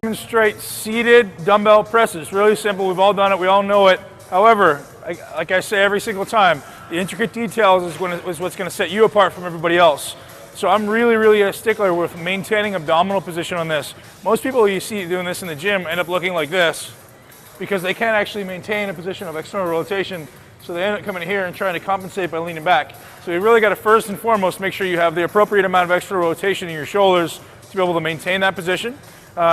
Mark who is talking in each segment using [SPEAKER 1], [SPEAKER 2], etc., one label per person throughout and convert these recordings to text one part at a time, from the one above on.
[SPEAKER 1] Demonstrate seated dumbbell presses. Really simple. We've all done it. We all know it. However, like I say every single time, the intricate details is what's going to set you apart from everybody else. So I'm really a stickler with maintaining abdominal position on this. Most people you see doing this in the gym end up looking like this because they can't actually maintain a position of external rotation. So they end up coming here and trying to compensate by leaning back. So you really got to first and foremost make sure you have the appropriate amount of external rotation in your shoulders to be able to maintain that position.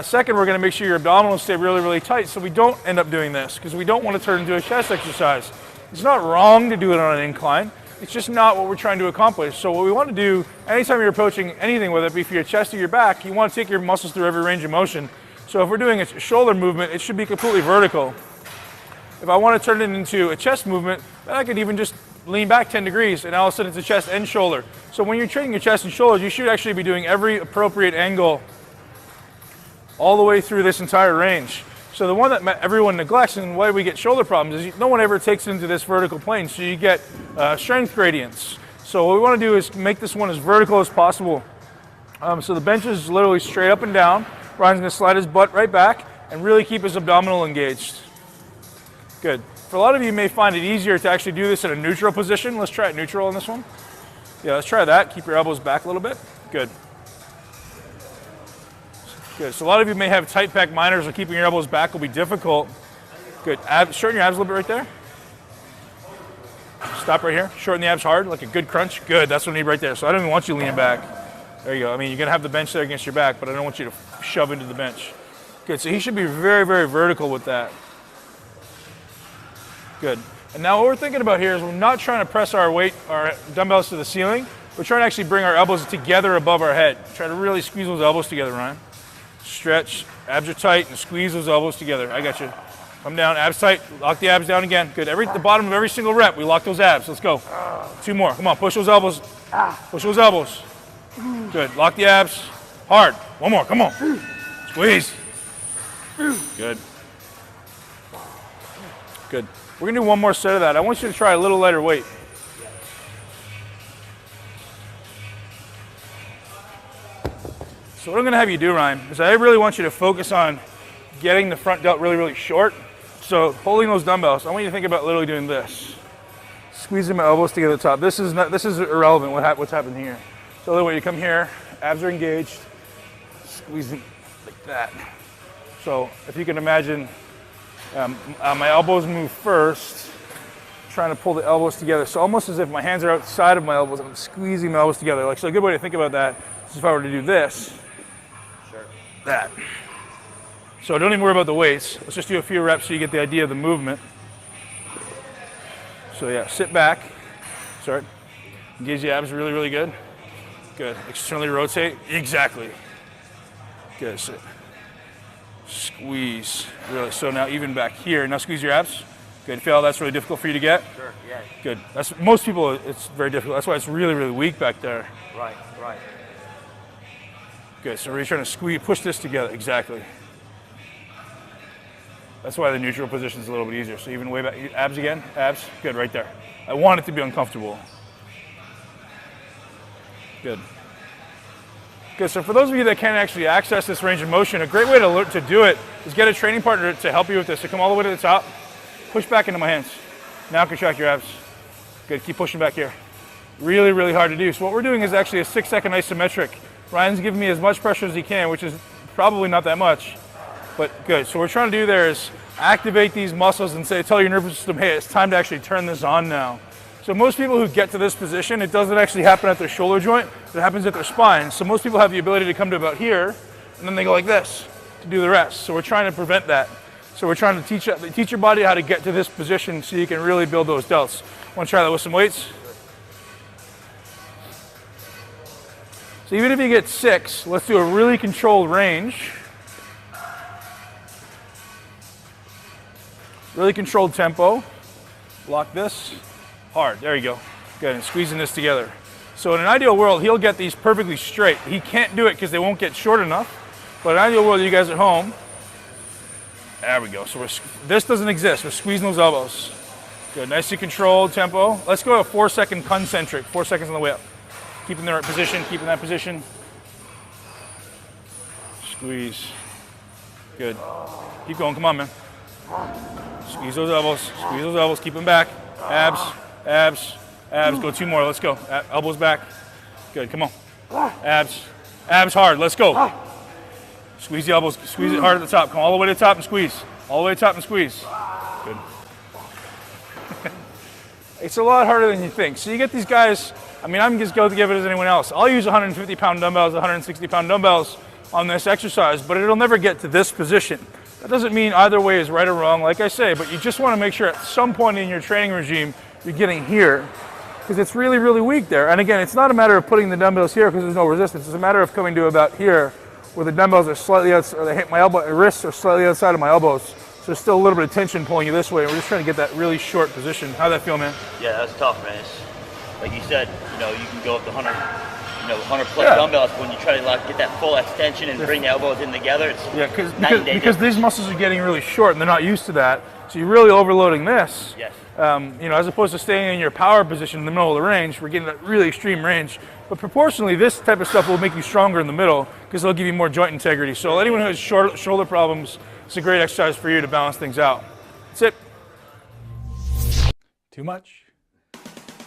[SPEAKER 1] Second, we're going to make sure your abdominals stay really tight so we don't end up doing this because we don't want to turn into a chest exercise. It's not wrong to do it on an incline. It's just not what we're trying to accomplish. So what we want to do, anytime you're approaching anything, whether it be for your chest or your back, you want to take your muscles through every range of motion. So if we're doing a shoulder movement, it should be completely vertical. If I want to turn it into a chest movement, then I could even just lean back 10 degrees and all of a sudden it's a chest and shoulder. So when you're training your chest and shoulders, you should actually be doing every appropriate angle all the way through this entire range. So the one that everyone neglects and why we get shoulder problems is no one ever takes it into this vertical plane, so you get strength gradients. So what we want to do is make this one as vertical as possible. So the bench is literally straight up and down. Ryan's going to slide his butt right back and really keep his abdominal engaged. Good. For a lot of you, you may find it easier to actually do this in a neutral position. Let's try it neutral on this one. Yeah, let's try that. Keep your elbows back a little bit. Good. Good. So a lot of you may have tight pec minors, or keeping your elbows back will be difficult. Good. Shorten your abs a little bit right there. Stop right here. Shorten the abs hard, like a good crunch. Good. That's what I need right there. So I don't even want you leaning back. There you go. I mean, you're going to have the bench there against your back, but I don't want you to shove into the bench. Good. So he should be very vertical with that. Good. And now what we're thinking about here is we're not trying to press our dumbbells to the ceiling. We're trying to actually bring our elbows together above our head. Try to really squeeze those elbows together, Ryan. Stretch, abs are tight, and squeeze those elbows together. I got you. Come down, abs tight, lock the abs down again. Good, the bottom of every single rep, we lock those abs. Let's go. 2 more, come on, push those elbows. Push those elbows. Good, lock the abs, hard. 1 more, come on. Squeeze. Good. Good. We're gonna do 1 more set of that. I want you to try a little lighter weight. So what I'm going to have you do, Ryan, is I really want you to focus on getting the front delt really short. So holding those dumbbells, I want you to think about literally doing this. Squeezing my elbows together at the top. This is irrelevant what's happening here. So the way you come here, abs are engaged, squeezing like that. So if you can imagine, my elbows move first, trying to pull the elbows together. So almost as if my hands are outside of my elbows, I'm squeezing my elbows together. Like, so a good way to think about that is if I were to do this. That. So don't even worry about the weights. Let's just do a few reps so you get the idea of the movement. So yeah, sit back. Sorry. Engage the abs really good. Good. Externally rotate. Exactly. Good. Sit. Squeeze. Really. So now even back here. Now squeeze your abs. Good. Feel that's really difficult for you to get?
[SPEAKER 2] Sure. Yeah.
[SPEAKER 1] Good. That's most people. It's very difficult. That's why it's really weak back there.
[SPEAKER 2] Right.
[SPEAKER 1] Good, so we're trying to push this together, exactly. That's why the neutral position is a little bit easier. So even way back, abs again, abs, good, right there. I want it to be uncomfortable. Good. Good, so for those of you that can't actually access this range of motion, a great way to do it is get a training partner to help you with this. So come all the way to the top, push back into my hands. Now contract your abs. Good, keep pushing back here. Really hard to do. So what we're doing is actually a 6-second isometric. Ryan's giving me as much pressure as he can, which is probably not that much, but good. So what we're trying to do there is activate these muscles and tell your nervous system, hey, it's time to actually turn this on now. So most people who get to this position, it doesn't actually happen at their shoulder joint, it happens at their spine. So most people have the ability to come to about here, and then they go like this to do the rest. So we're trying to prevent that. So we're trying to teach your body how to get to this position so you can really build those delts. Want to try that with some weights? So even if you get 6, let's do a really controlled range. Really controlled tempo. Lock this. Hard. There you go. Good. And squeezing this together. So in an ideal world, he'll get these perfectly straight. He can't do it because they won't get short enough. But in an ideal world, you guys at home. There we go. So this doesn't exist. We're squeezing those elbows. Good. Nicely controlled tempo. Let's go to 4-second concentric. 4 seconds on the way up. Keeping the right position, keeping that position. Squeeze. Good. Keep going, come on, man. Squeeze those elbows, keep them back. Abs, abs, abs, go 2 more, let's go. Elbows back. Good, come on. Abs, abs hard, let's go. Squeeze the elbows, squeeze it hard at the top. Come all the way to the top and squeeze. All the way to the top and squeeze. Good. It's a lot harder than you think. So you get these guys, I mean, I'm just going to give it as anyone else. I'll use 150-pound dumbbells, 160-pound dumbbells on this exercise, but it'll never get to this position. That doesn't mean either way is right or wrong, like I say, but you just want to make sure at some point in your training regime, you're getting here, because it's really, really weak there. And again, it's not a matter of putting the dumbbells here because there's no resistance. It's a matter of coming to about here, where the dumbbells are slightly outside, or they hit my elbow, wrists are slightly outside of my elbows. So there's still a little bit of tension pulling you this way. We're just trying to get that really short position. How'd that feel, man?
[SPEAKER 2] Yeah, that's tough, man. It's, like you said, you know, you can go up to 100 plus dumbbells, but when you try to get that full extension and bring the elbows in together, it's
[SPEAKER 1] because these muscles are getting really short and they're not used to that. So you're really overloading this.
[SPEAKER 2] Yes.
[SPEAKER 1] You know, as opposed to staying in your power position in the middle of the range, we're getting that really extreme range. But proportionally, this type of stuff will make you stronger in the middle because it'll give you more joint integrity. So anyone who has shoulder problems, it's a great exercise for you to balance things out. That's it. Too much?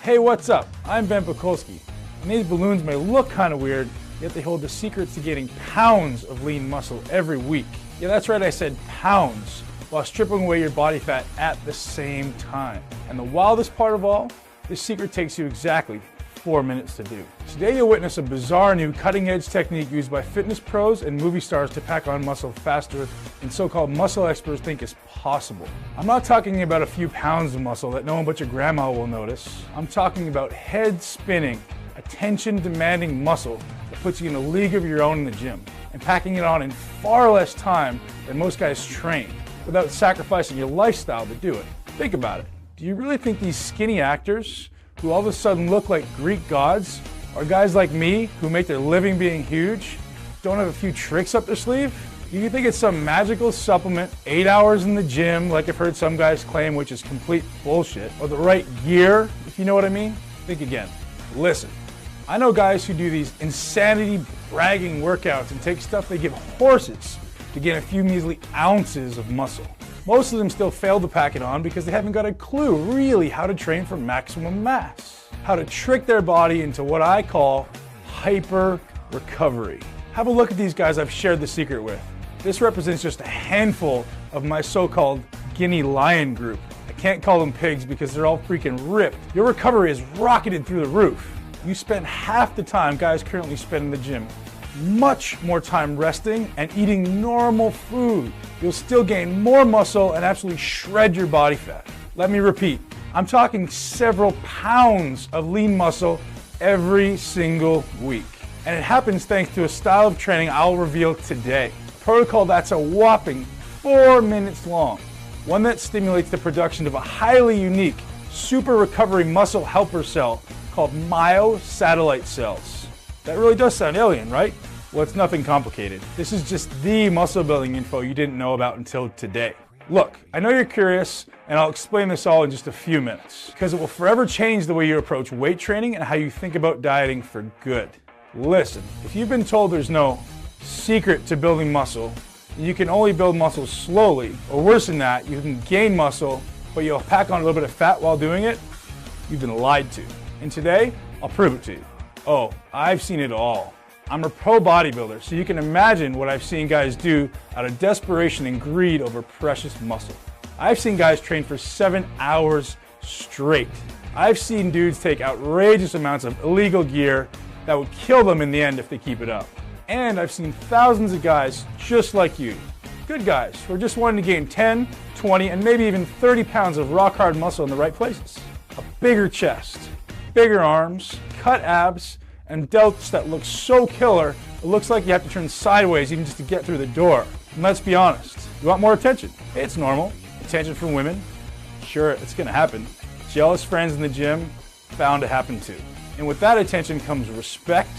[SPEAKER 1] Hey, what's up? I'm Ben Pekulski. And these balloons may look kind of weird, yet they hold the secrets to gaining pounds of lean muscle every week. Yeah, that's right, I said pounds, while stripping away your body fat at the same time. And the wildest part of all, this secret takes you exactly 4 minutes to do. Today you'll witness a bizarre new cutting-edge technique used by fitness pros and movie stars to pack on muscle faster than so-called muscle experts think is possible. I'm not talking about a few pounds of muscle that no one but your grandma will notice. I'm talking about head-spinning, attention-demanding muscle that puts you in a league of your own in the gym and packing it on in far less time than most guys train without sacrificing your lifestyle to do it. Think about it. Do you really think these skinny actors who all of a sudden look like Greek gods are guys like me who make their living being huge, don't have a few tricks up their sleeve? Do you think it's some magical supplement, 8 hours in the gym, like I've heard some guys claim, which is complete bullshit, or the right gear, if you know what I mean? Think again. Listen, I know guys who do these insanity bragging workouts and take stuff they give horses to gain a few measly ounces of muscle. Most of them still fail to pack it on because they haven't got a clue really how to train for maximum mass. How to trick their body into what I call hyper recovery. Have a look at these guys I've shared the secret with. This represents just a handful of my so-called guinea lion group. I can't call them pigs because they're all freaking ripped. Your recovery is rocketed through the roof. You spend half the time guys currently spend in the gym. Much more time resting and eating normal food. You'll still gain more muscle and absolutely shred your body fat. Let me repeat, I'm talking several pounds of lean muscle every single week. And it happens thanks to a style of training I'll reveal today. A protocol that's a whopping 4 minutes long. One that stimulates the production of a highly unique super recovery muscle helper cell called myosatellite cells. That really does sound alien, right? Well, it's nothing complicated. This is just the muscle building info you didn't know about until today. Look, I know you're curious, and I'll explain this all in just a few minutes, because it will forever change the way you approach weight training and how you think about dieting for good. Listen, if you've been told there's no secret to building muscle, you can only build muscle slowly, or worse than that, you can gain muscle, but you'll pack on a little bit of fat while doing it, you've been lied to. And today, I'll prove it to you. Oh, I've seen it all. I'm a pro bodybuilder, so you can imagine what I've seen guys do out of desperation and greed over precious muscle. I've seen guys train for 7 hours straight. I've seen dudes take outrageous amounts of illegal gear that would kill them in the end if they keep it up. And I've seen thousands of guys just like you, good guys who are just wanting to gain 10, 20, and maybe even 30 pounds of rock hard muscle in the right places. A bigger chest, bigger arms, cut abs, and delts that look so killer, it looks like you have to turn sideways even just to get through the door. And let's be honest, you want more attention? It's normal. Attention from women? Sure, it's gonna happen. Jealous friends in the gym? Bound to happen too. And with that attention comes respect,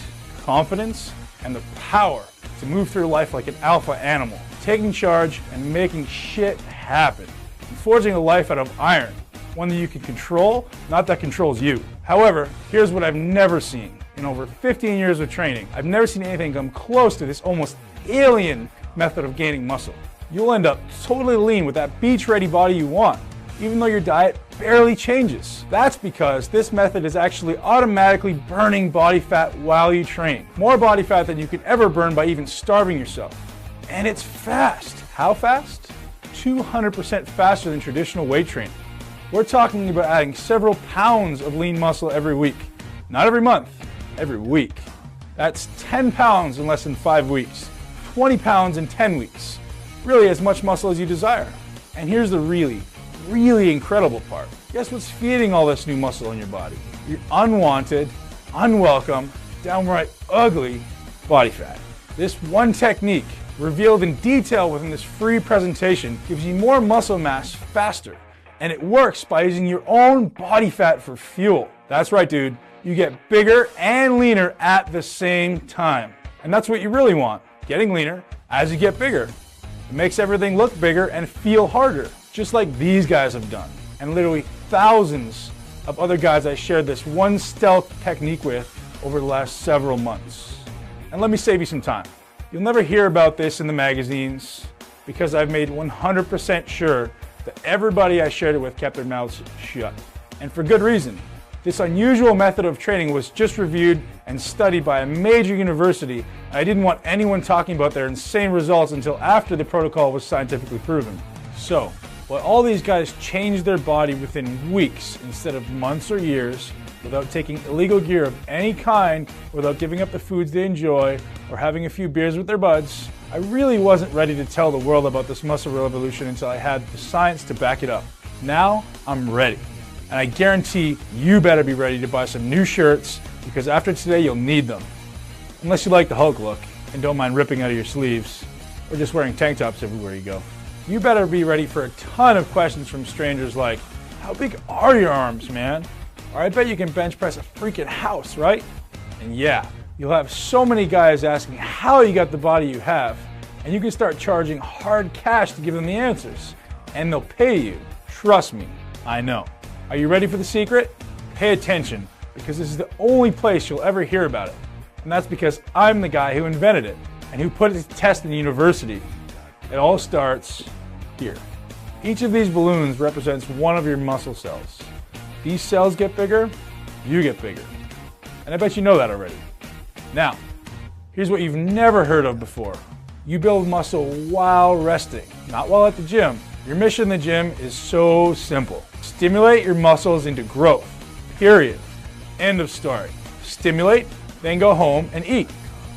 [SPEAKER 1] confidence, and the power to move through life like an alpha animal, taking charge and making shit happen, and forging a life out of iron, one that you can control, not that controls you. However, here's what I've never seen. In over 15 years of training, I've never seen anything come close to this almost alien method of gaining muscle. You'll end up totally lean with that beach-ready body you want, even though your diet barely changes. That's because this method is actually automatically burning body fat while you train. More body fat than you could ever burn by even starving yourself. And it's fast. How fast? 200% faster than traditional weight training. We're talking about adding several pounds of lean muscle every week. Not every month, every week. That's 10 pounds in less than 5 weeks, 20 pounds in 10 weeks. Really as much muscle as you desire. And here's the really incredible part. Guess what's feeding all this new muscle in your body? Your unwanted, unwelcome, downright ugly body fat. This one technique, revealed in detail within this free presentation, gives you more muscle mass faster. And it works by using your own body fat for fuel. That's right, dude. You get bigger and leaner at the same time. And that's what you really want, getting leaner as you get bigger. It makes everything look bigger and feel harder, just like these guys have done. And literally thousands of other guys I shared this one stealth technique with over the last several months. And let me save you some time. You'll never hear about this in the magazines because I've made 100% sure that everybody I shared it with kept their mouths shut. And for good reason. This unusual method of training was just reviewed and studied by a major university, and I didn't want anyone talking about their insane results until after the protocol was scientifically proven. So, while all these guys changed their body within weeks instead of months or years, without taking illegal gear of any kind, without giving up the foods they enjoy, or having a few beers with their buds, I really wasn't ready to tell the world about this muscle revolution until I had the science to back it up. Now, I'm ready. And I guarantee you better be ready to buy some new shirts because after today you'll need them. Unless you like the Hulk look and don't mind ripping out of your sleeves or just wearing tank tops everywhere you go. You better be ready for a ton of questions from strangers like, how big are your arms, man? Or I bet you can bench press a freaking house, right? And yeah, you'll have so many guys asking how you got the body you have, and you can start charging hard cash to give them the answers. And they'll pay you. Trust me, I know. Are you ready for the secret? Pay attention, because this is the only place you'll ever hear about it. And that's because I'm the guy who invented it and who put it to test in university. It all starts here. Each of these balloons represents one of your muscle cells. These cells get bigger, you get bigger. And I bet you know that already. Now, here's what you've never heard of before. You build muscle while resting, not while at the gym. Your mission in the gym is so simple. Stimulate your muscles into growth, period. End of story. Stimulate, then go home and eat.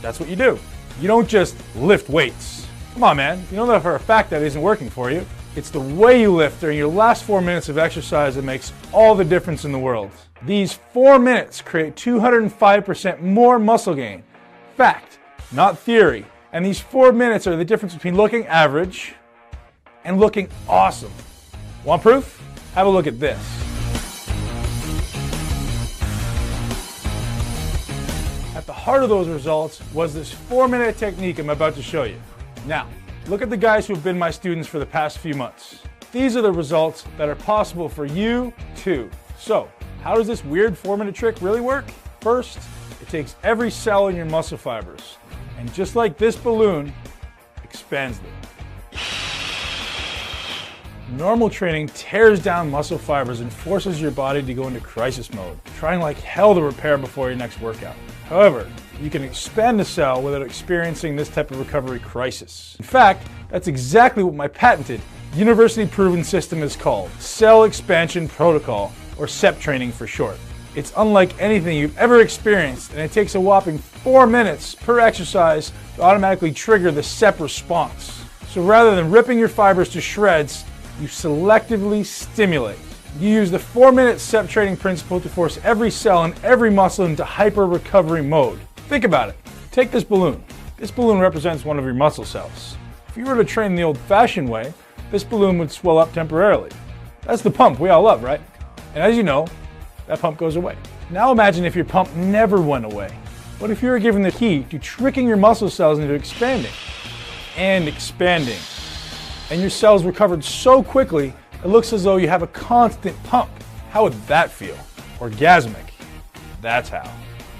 [SPEAKER 1] That's what you do. You don't just lift weights. Come on, man. You know that for a fact that isn't working for you. It's the way you lift during your last 4 minutes of exercise that makes all the difference in the world. These 4 minutes create 205% more muscle gain. Fact, not theory. And these 4 minutes are the difference between looking average and looking awesome. Want proof? Have a look at this. At the heart of those results was this 4-minute technique I'm about to show you. Now, look at the guys who have been my students for the past few months. These are the results that are possible for you too. So, how does this weird 4-minute trick really work? First, it takes every cell in your muscle fibers, and just like this balloon, expands them. Normal training tears down muscle fibers and forces your body to go into crisis mode, trying like hell to repair before your next workout. However, you can expand a cell without experiencing this type of recovery crisis. In fact, that's exactly what my patented, university-proven system is called, Cell Expansion Protocol, or C.E.P. training for short. It's unlike anything you've ever experienced, and it takes a whopping 4 minutes per exercise to automatically trigger the C.E.P. response. So rather than ripping your fibers to shreds, you selectively stimulate. You use the 4-minute C.E.P. training principle to force every cell and every muscle into hyper-recovery mode. Think about it. Take this balloon. This balloon represents one of your muscle cells. If you were to train the old-fashioned way, this balloon would swell up temporarily. That's the pump we all love, right? And as you know, that pump goes away. Now imagine if your pump never went away. What if you were given the key to tricking your muscle cells into expanding and expanding? And your cells recovered so quickly, it looks as though you have a constant pump. How would that feel? Orgasmic. That's how.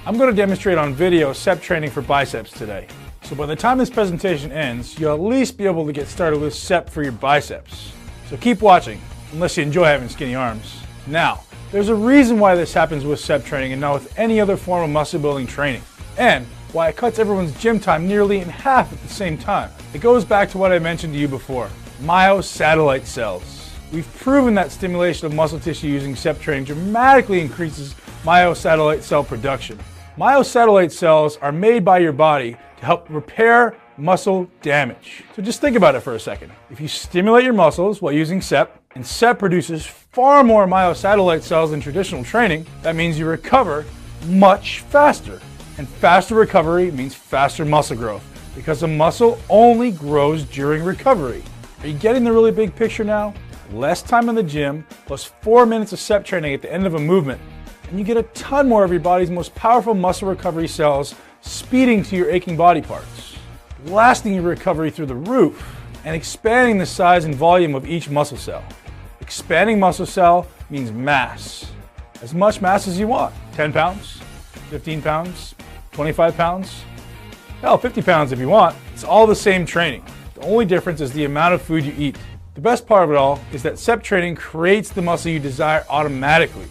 [SPEAKER 1] I'm going to demonstrate on video C.E.P. training for biceps today. So by the time this presentation ends, you'll at least be able to get started with C.E.P. for your biceps. So keep watching, unless you enjoy having skinny arms. Now, there's a reason why this happens with C.E.P. training and not with any other form of muscle building training, and why it cuts everyone's gym time nearly in half at the same time. It goes back to what I mentioned to you before, myosatellite cells. We've proven that stimulation of muscle tissue using C.E.P. training dramatically increases myosatellite cell production. Myosatellite cells are made by your body to help repair muscle damage. So just think about it for a second. If you stimulate your muscles while using C.E.P., and C.E.P. produces far more myosatellite cells than traditional training, that means you recover much faster. And faster recovery means faster muscle growth, because a muscle only grows during recovery. Are you getting the really big picture now? Less time in the gym, plus 4 minutes of C.E.P. training at the end of a movement, and you get a ton more of your body's most powerful muscle recovery cells speeding to your aching body parts, blasting your recovery through the roof, and expanding the size and volume of each muscle cell. Expanding muscle cell means mass. As much mass as you want. 10 pounds, 15 pounds, 25 pounds, hell, 50 pounds if you want. It's all the same training. The only difference is the amount of food you eat. The best part of it all is that C.E.P. training creates the muscle you desire automatically.